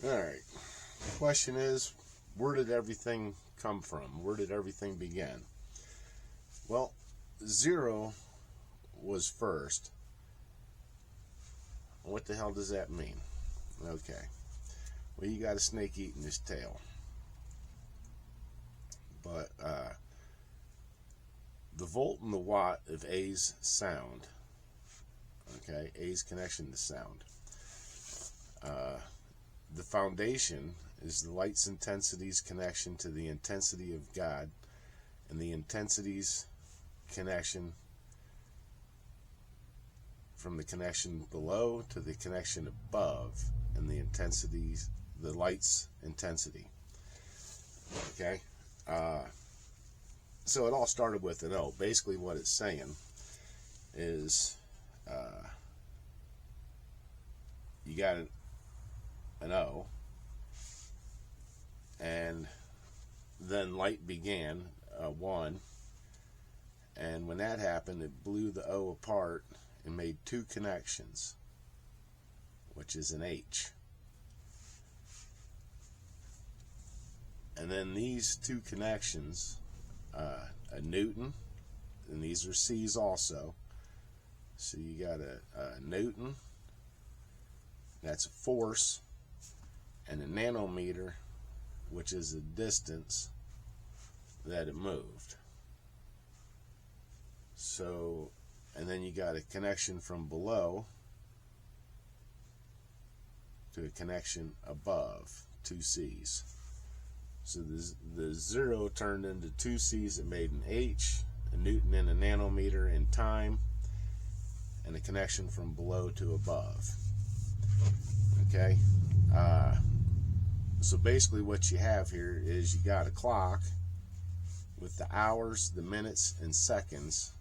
Alright. The question is, where did everything come from? Where did everything begin? Well, 0 was first. What the hell does that mean? Okay. Well, you got a snake eating his tail. But the volt and the watt of A's sound, okay, A's connection to sound. The foundation is the light's intensity's connection to the intensity of God, and the intensity's connection from the connection below to the connection above, and the intensity's, the light's intensity. Okay. So it all started with an O. Basically what it's saying is you got an O, and then light began, 1, and when that happened, it blew the O apart and made 2 connections, which is an H. And then these 2 connections, a Newton, and these are C's also. So you got a Newton, that's a force, and a nanometer, which is a distance that it moved. So, and then you got a connection from below to a connection above, 2 C's. So the 0 turned into 2 C's that made an H, a Newton and a nanometer in time, and a connection from below to above. Okay? So basically what you have here is you got a clock with the hours, the minutes, and seconds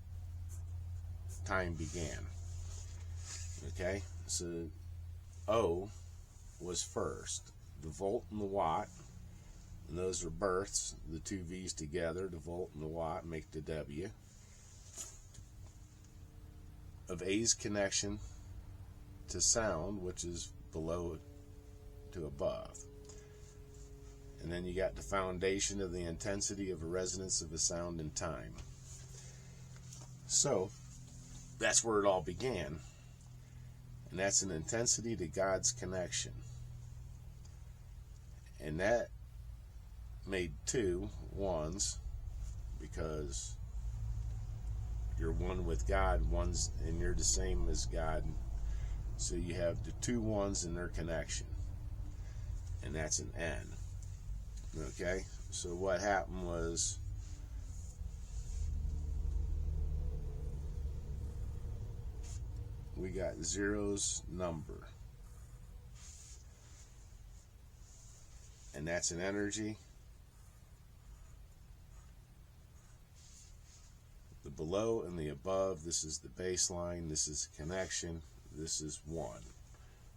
time began. Okay? So O was first. The volt and the watt, and those are births. The 2 V's together, the volt and the watt, make the W of A's connection to sound, which is below to above. And then you got the foundation of the intensity of a resonance of a sound in time. So that's where it all began, and that's an intensity to God's connection, and that made 2 ones, because you're one with God, and you're the same as God. So you have the 2 ones in their connection, and that's an N. Okay, so what happened was we got 0's number, and that's an energy. The below and the above, this is the baseline, this is connection, this is 1.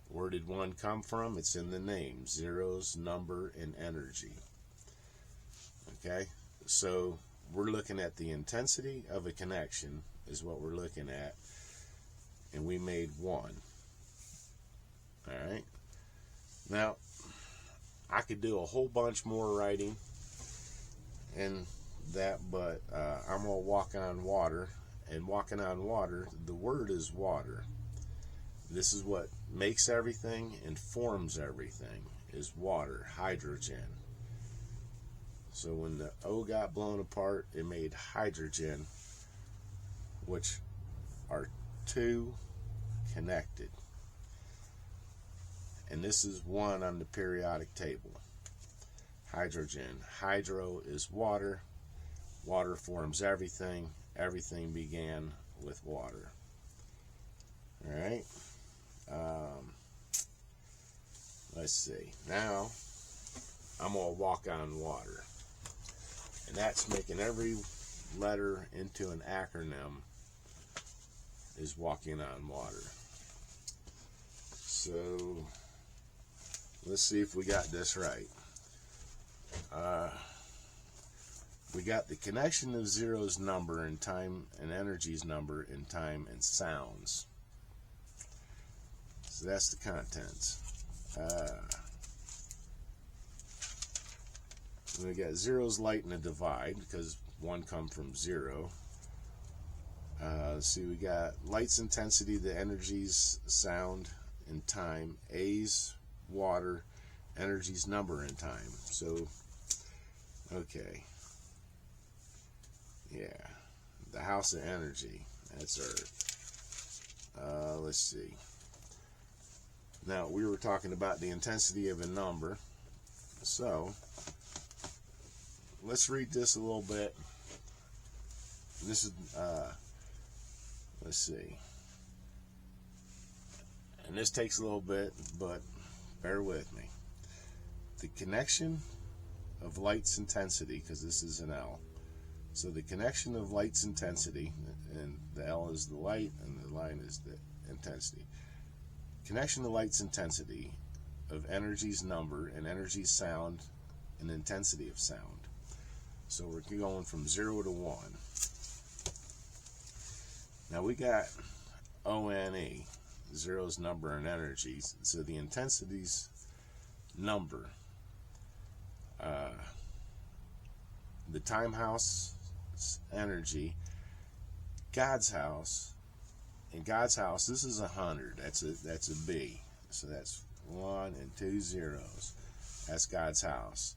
Where did 1 come from? It's in the name, 0's number and energy. Okay, so we're looking at the intensity of a connection is what we're looking at, and we made 1. Alright, now I could do a whole bunch more writing and that, but I'm gonna walk on water, and walking on water, the word is water. This is what makes everything and forms everything, is water, hydrogen. So when the O got blown apart, it made hydrogen, which are 2 connected. And this is 1 on the periodic table. Hydrogen. Hydro is water. Water forms everything. Everything began with water. Alright. Let's see. Now, I'm going to walk on water. And that's making every letter into an acronym, is walking on water. So, let's see if we got this right. We got the connection of 0's number in time and energy's number in time and sounds. So that's the contents. And we got zeros, light, and a divide because one come from zero. Let's see, we got light's intensity, the energies, sound, and time. A's, water, energy's number, and time. So, okay. Yeah. The house of energy. That's Earth. Let's see. Now, we were talking about the intensity of a number. So, let's read this a little bit. This is, let's see. And this takes a little bit, but bear with me. The connection of light's intensity, because this is an L. So the connection of light's intensity, and the L is the light, and the line is the intensity. Connection of light's intensity of energy's number and energy's sound and intensity of sound. So we're going from 0 to 1. Now we got ONE, zero's number and energies. So the intensity's number. The time house energy, God's house. In God's house, this is 100. That's a B. So that's 1 and 2 zeros. That's God's house.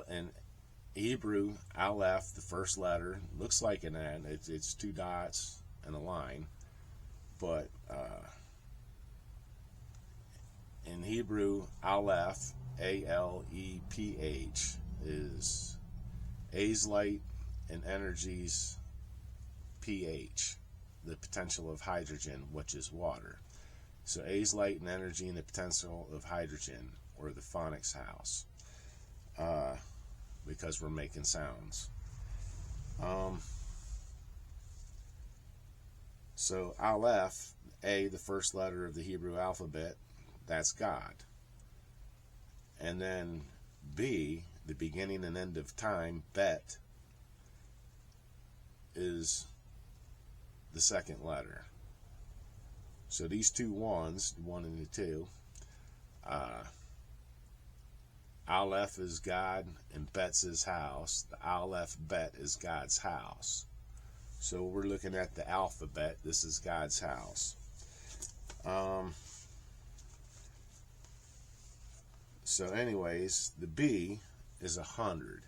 In Hebrew, Aleph, the first letter, looks like an N. It's 2 dots and a line. But in Hebrew, Aleph, A-L-E-P-H, is A's light and energy's pH, the potential of hydrogen, which is water. So A's light and energy and the potential of hydrogen, or the phonics house, because we're making sounds. So Aleph, A, the first letter of the Hebrew alphabet, that's God. And then B, the beginning and end of time, Bet, is the second letter. So these two ones, the 1 and the 2, Aleph is God and Bet's his house. The Aleph Bet is God's house. So we're looking at the alphabet. This is God's house. So anyways, the B is 100.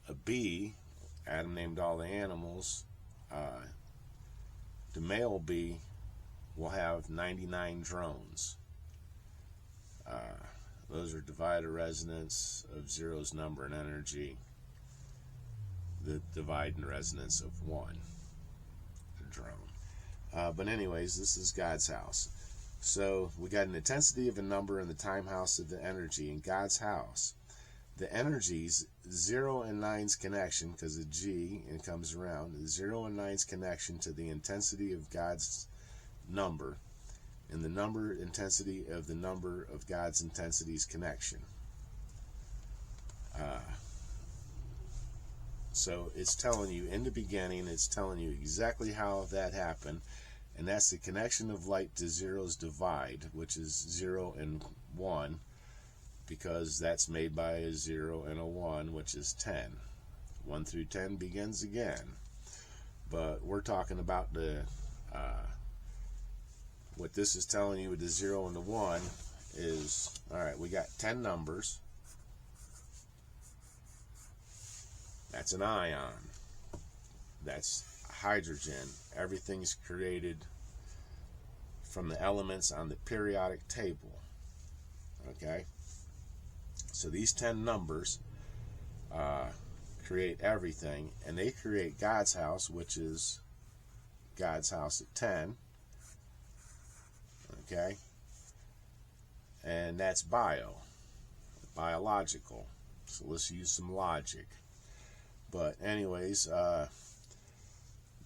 A bee, Adam named all the animals. The male bee will have 99 drones. Those are divided resonance of zero's number and energy. The divide and resonance of 1, a drone. But anyways, this is God's house. So we got an intensity of a number and the time house of the energy in God's house. The energies, 0 and 9's connection, because the G and comes around, 0 and 9's connection to the intensity of God's number, and the number intensity of the number of God's intensity's connection. So it's telling you in the beginning, it's telling you exactly how that happened, and that's the connection of light to zero's divide, which is 0 and 1, because that's made by a 0 and a 1, which is 10. 1 through 10 begins again. But we're talking about the what this is telling you with the 0 and the 1 is, alright, we got 10 numbers. That's an ion. That's hydrogen. Everything's created from the elements on the periodic table. Okay? So these 10 numbers create everything, and they create God's house, which is God's house at 10. Okay? And that's biological. So let's use some logic. But anyways,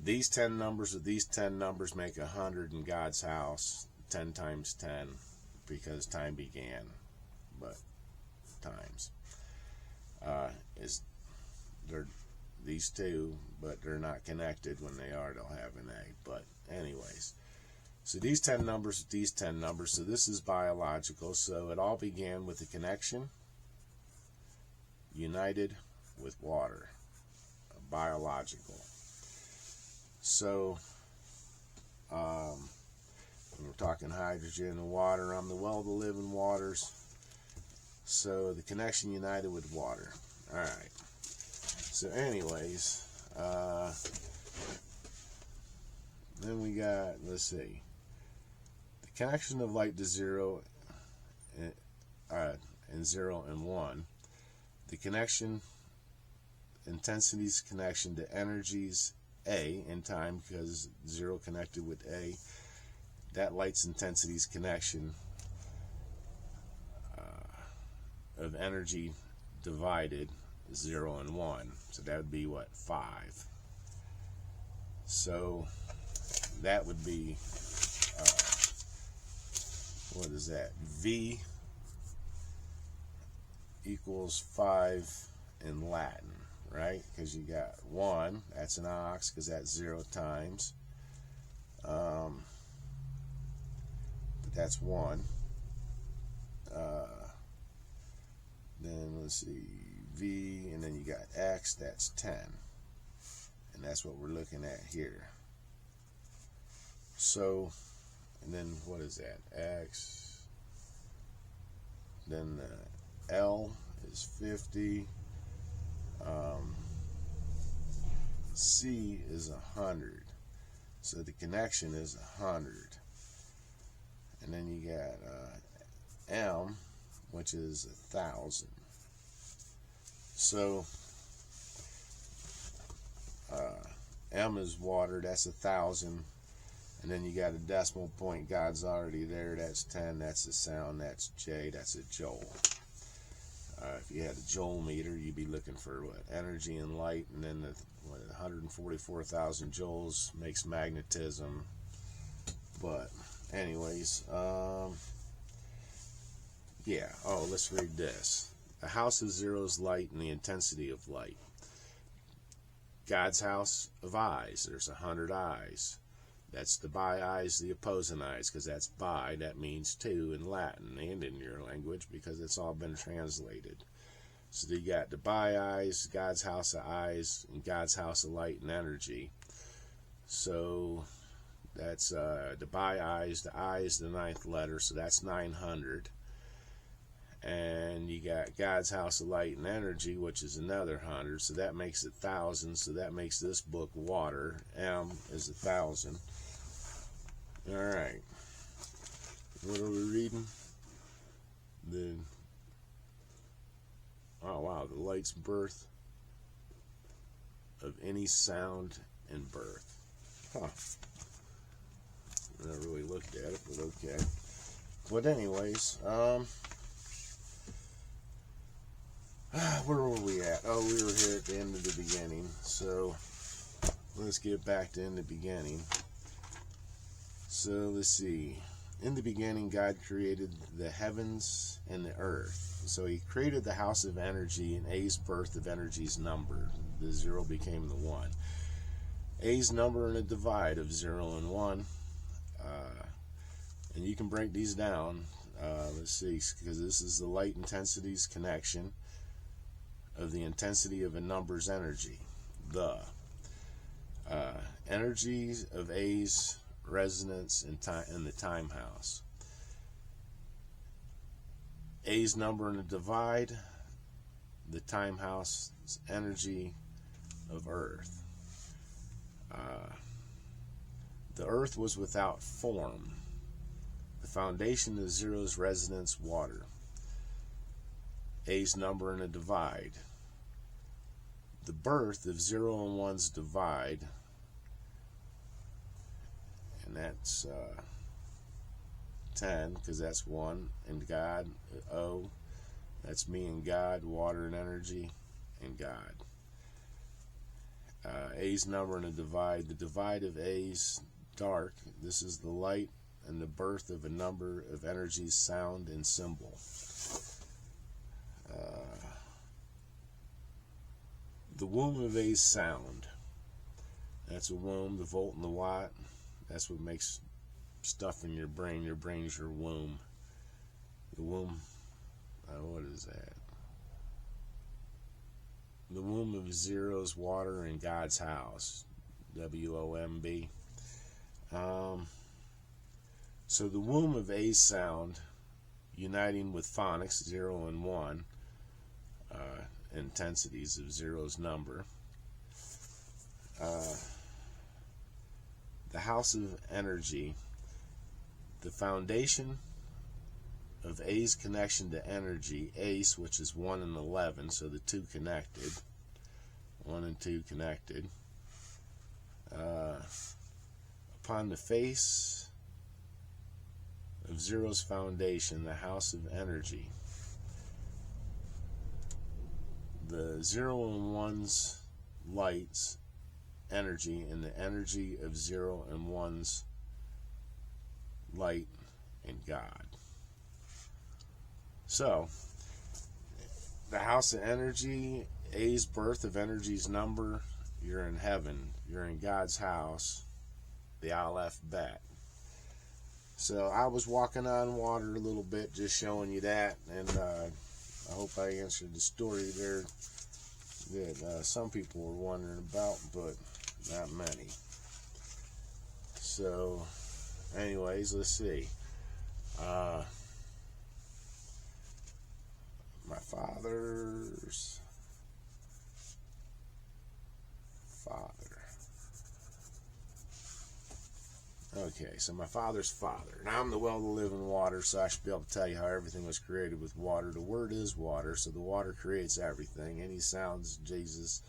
these 10 numbers with these 10 numbers make 100 in God's house. 10 times 10, because time began. But times is they're these two, but they're not connected. When they are, they'll have an A. But anyways, so these 10 numbers with these 10 numbers, so this is biological. So it all began with the connection united with water, biological. So when we're talking hydrogen and water, I'm the well of the living waters. So the connection united with water. All right. So anyways, then we got, let's see, the connection of light to 0 and 0 and 1. The connection, intensity's connection to energies A in time, because 0 connected with A. That light's intensity's connection of energy divided 0 and 1. So that would be what? 5. So that would be, what is that? V equals 5 in Latin, right? Because you got 1, that's an ox, because that's 0 times. But that's 1. Then let's see, V, and then you got X, that's 10. And that's what we're looking at here. So, and then what is that? X, then L is 50, C is 100. So the connection is 100. And then you got M, which is 1,000. So M is water, that's 1,000. And then you got a decimal point, God's already there, that's 10, that's a sound, that's J, that's a joule. If you had a joule meter, you'd be looking for what? Energy and light, and then the 144,000 joules makes magnetism. But anyways, yeah, oh, let's read this. A house of 0 is light and the intensity of light. God's house of eyes, there's 100 eyes. That's the bi-eyes, the opposing eyes, because that's bi, that means 2 in Latin and in your language, because it's all been translated. So you got the bi-eyes, God's house of eyes, and God's house of light and energy. So that's the bi-eyes, the I is the 9th letter, so that's 900. And you got God's house of light and energy, which is another 100, so that makes 1,000. So that makes this book water. M is 1,000. All right. What are we reading? Oh wow, the light's birth of any sound and birth. Huh. I never really looked at it, but okay. But anyways, where were we at? Oh, we were here at the end of the beginning. So let's get back to in the beginning. So let's see. In the beginning, God created the heavens and the earth. So he created the house of energy, and A's birth of energy's number. The 0 became the 1. A's number and a divide of 0 and 1. And you can break these down. Let's see, because this is the light intensity's connection of the intensity of a number's energy. The energies of A's resonance in the time house. A's number in a divide, the time house energy of Earth. The Earth was without form. The foundation of 0's resonance, water. A's number in a divide. The birth of 0 and 1's divide, and that's 10, because that's 1, and God, O, that's me and God, water and energy, and God. A's number in a divide. The divide of A's dark, this is the light and the birth of a number of energies, sound, and symbol. The womb of A's sound. That's a womb, the volt and the watt. That's what makes stuff in your brain. Your brain's your womb. The womb, what is that? The womb of zeros, water, and God's house. WOMB. So the womb of A's sound uniting with phonics 0 and 1, intensities of zero's number. The house of energy, the foundation of A's connection to energy, ACE, which is 1 and 11, so the two connected, 1 and 2 connected. Upon the face of zero's foundation, the house of energy, the 0 and 1's lights, energy, and the energy of 0 and 1's light and God. So, the house of energy, A's birth of energy's number, you're in heaven, you're in God's house, the Aleph Bet. So I was walking on water a little bit, just showing you that, and I hope I answered the story there that some people were wondering about, but not many. So anyways, let's see. My father's father. Okay, so my father's father. Now I'm the well to live in water, so I should be able to tell you how everything was created with water. The word is water, so the water creates everything. Any sounds, Jesus.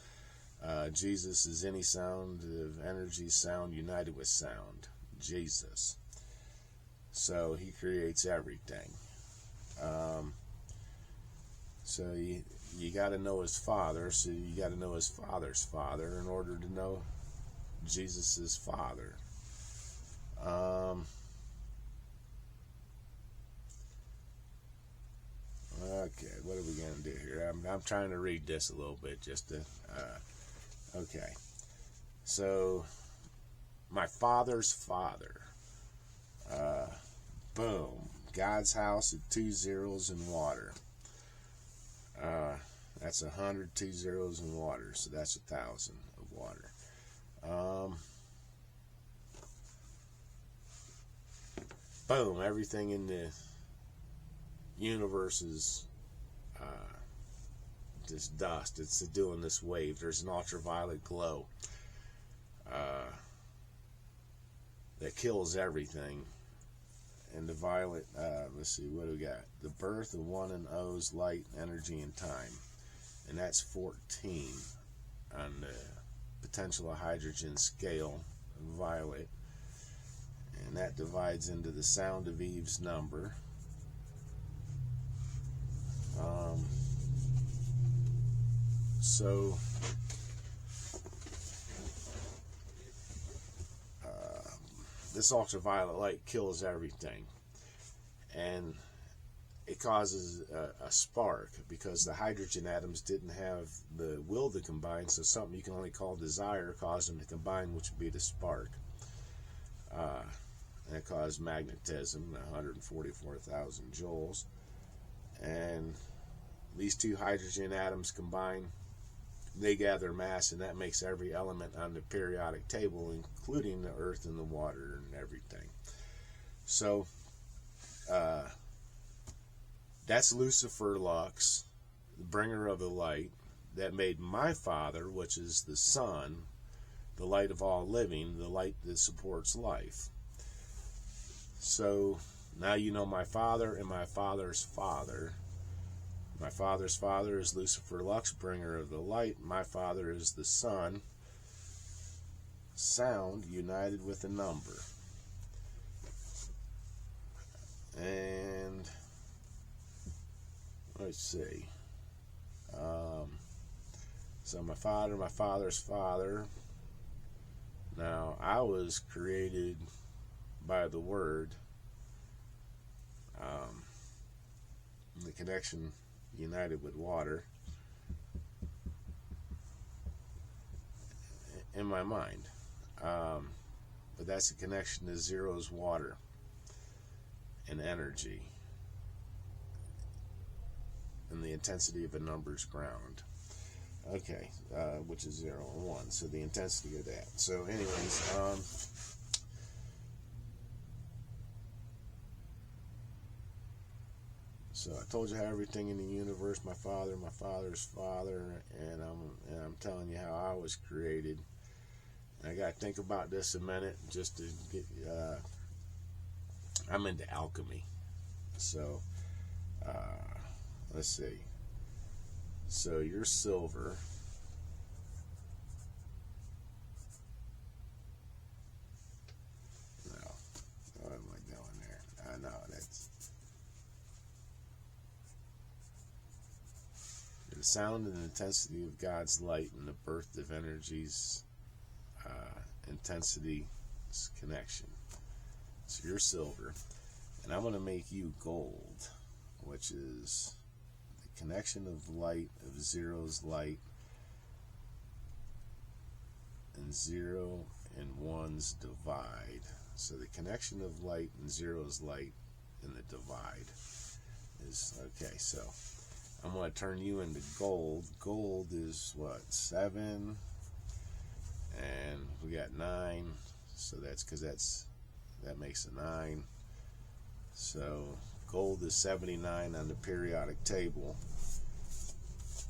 Jesus is any sound of energy, sound united with sound. Jesus. So he creates everything. So you got to know his father, so you got to know his father's father in order to know Jesus's father. Okay, what are we going to do here? I'm trying to read this a little bit just to, okay. So, my father's father. Boom. God's house at 2 zeros in water. That's 100, 2 zeros in water, so that's 1,000 of water. Boom, everything in the universe is just dust. It's doing this wave. There's an ultraviolet glow that kills everything. And the violet, let's see, what do we got? The birth of 1 and O's light, energy, and time. And that's 14 on the potential of hydrogen scale, violet. And that divides into the sound of Eve's number. So this ultraviolet light kills everything, and it causes a spark because the hydrogen atoms didn't have the will to combine, so something you can only call desire caused them to combine, which would be the spark. And it caused magnetism, 144,000 joules. And these two hydrogen atoms combine, they gather mass, and that makes every element on the periodic table, including the earth and the water and everything. So, that's Lucifer Lux, the bringer of the light, that made my father, which is the sun, the light of all living, the light that supports life. So now you know my father and my father's father. My father's father is Lucifer Lux, bringer of the light. My father is the sun, sound united with a number. And let's see. So my father, my father's father. Now, I was created by the Word. The connection united with water in my mind. But that's the connection to zero's water and energy and the intensity of a number's ground. Okay, which is 0 and 1. So the intensity of that. So anyways, so I told you how everything in the universe, my father's father, and I'm telling you how I was created. And I got to think about this a minute just to get. I'm into alchemy, so let's see. So you're silver. No, what am I doing there? I know that's the sound and intensity of God's light and the birth of energies, intensity, connection. So you're silver, and I'm going to make you gold, which is the connection of light, of zero's light, and 0 and 1's divide. So the connection of light and zero's light and the divide is, okay, so I'm going to turn you into gold. Gold is what, 7, and we got 9, so that's because that makes a 9. So gold is 79 on the periodic table.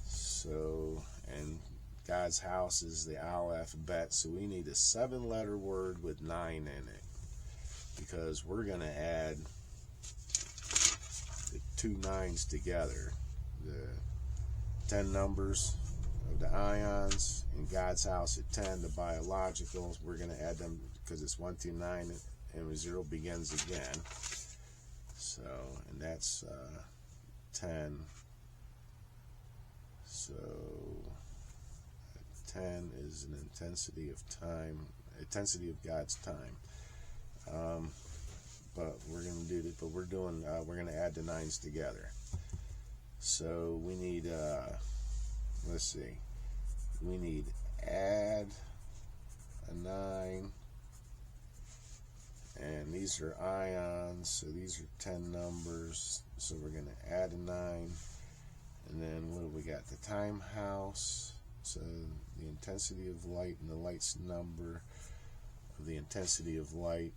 So, and God's house is the alphabet, so we need a 7-letter word with 9 in it, because we're going to add the 2 9s together. The 10 numbers of the ions in God's house at 10, the biologicals, we're going to add them because it's 1 through 9, and 0 begins again. So, and that's 10. So 10 is an intensity of time, intensity of God's time. But we're going to do that. But we're going to add the 9s together. So we need, let's see, we need add a 9, and these are ions, so these are 10 numbers, so we're going to add a 9, and then what do we got? The time house, so the intensity of light and the light's number of the intensity of light,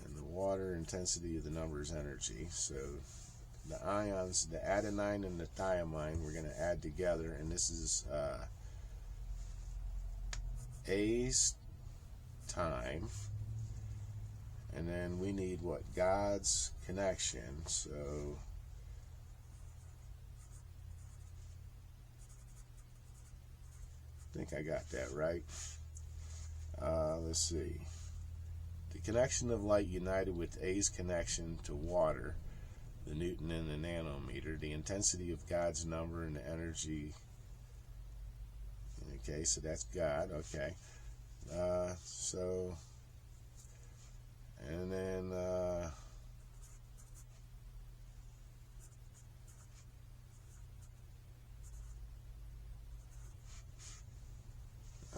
and the water intensity of the number is energy. So the ions, the adenine and the thiamine, we're going to add together, and this is A's time, and then we need what? God's connection. So I think I got that right. Let's see. The connection of light united with A's connection to water, the Newton and the nanometer, the intensity of God's number and the energy. Okay, so that's God. Okay. So, and then I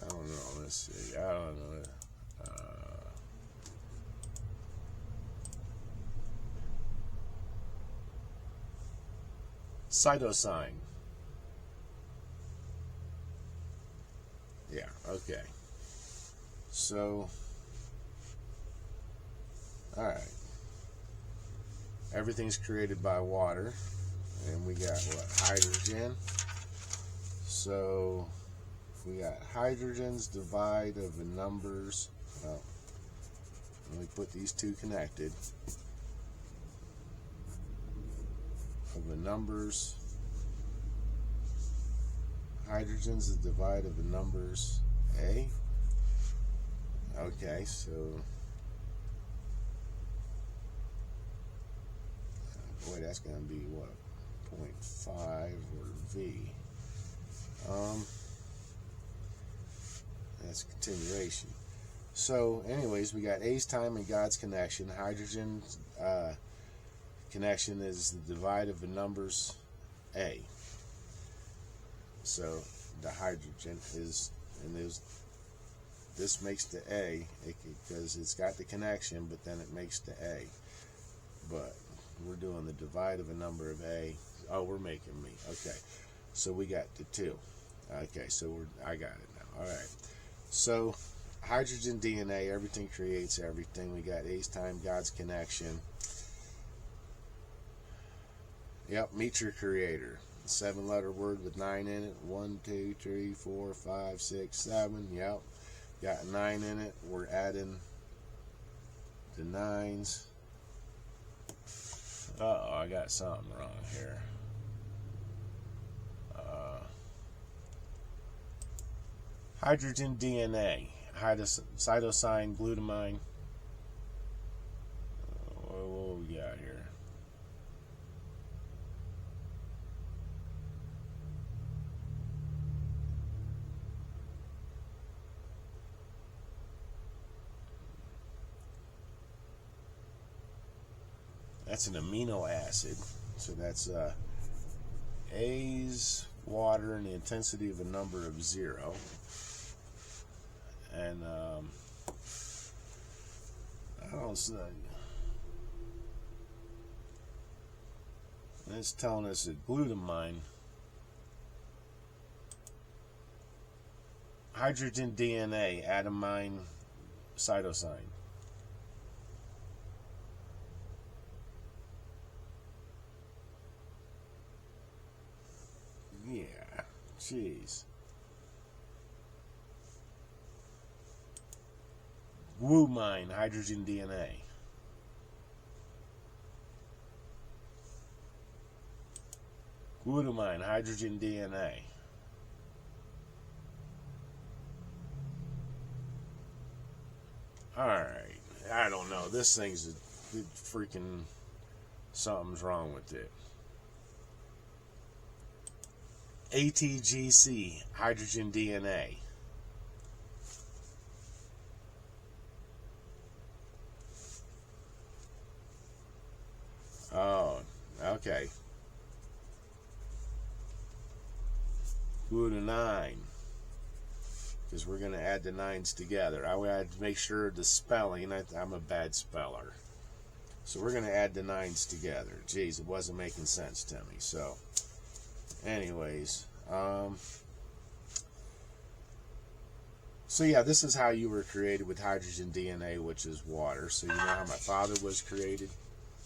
don't know. Let's see. I don't know. Cytosine. Yeah, okay. So, alright. Everything's created by water. And we got what? Hydrogen. So, we got hydrogens divide of the numbers. Well, let me put these two connected. Of the numbers, hydrogens is the divide of the numbers A. Okay, so boy, that's going to be what, 0.5 or V. That's continuation. So anyways, we got A's time and God's connection. Hydrogen connection is the divide of the numbers A. So the hydrogen is, and this makes the A, because it's got the connection, but then it makes the A. But we're doing the divide of a number of A. Oh, we're making me. Okay. So we got the 2. Okay, so I got it now. All right. So hydrogen DNA, everything creates everything. We got Ace Time, God's connection. Yep, meet your creator. 7-letter word with 9 in it. 1, 2, 3, 4, 5, 6, 7. Yep, got 9 in it. We're adding the 9s. Uh-oh, I got something wrong here. Hydrogen DNA, cytosine, glutamine. What we got here? That's an amino acid. So that's A's, water, and the intensity of a number of 0. And I don't say. It's telling us that glutamine, hydrogen DNA, adenine, cytosine. Yeah, jeez. Glutamine, hydrogen DNA. Glutamine, hydrogen DNA. Alright, I don't know. This thing's freaking, something's wrong with it. ATGC, hydrogen DNA. Oh, okay. Glutamine, because we're going to add the 9s together. I had to make sure the spelling, I'm a bad speller. So we're going to add the 9s together. Geez, it wasn't making sense to me. So, anyways, so yeah, this is how you were created with hydrogen DNA, which is water. So you know how my father was created.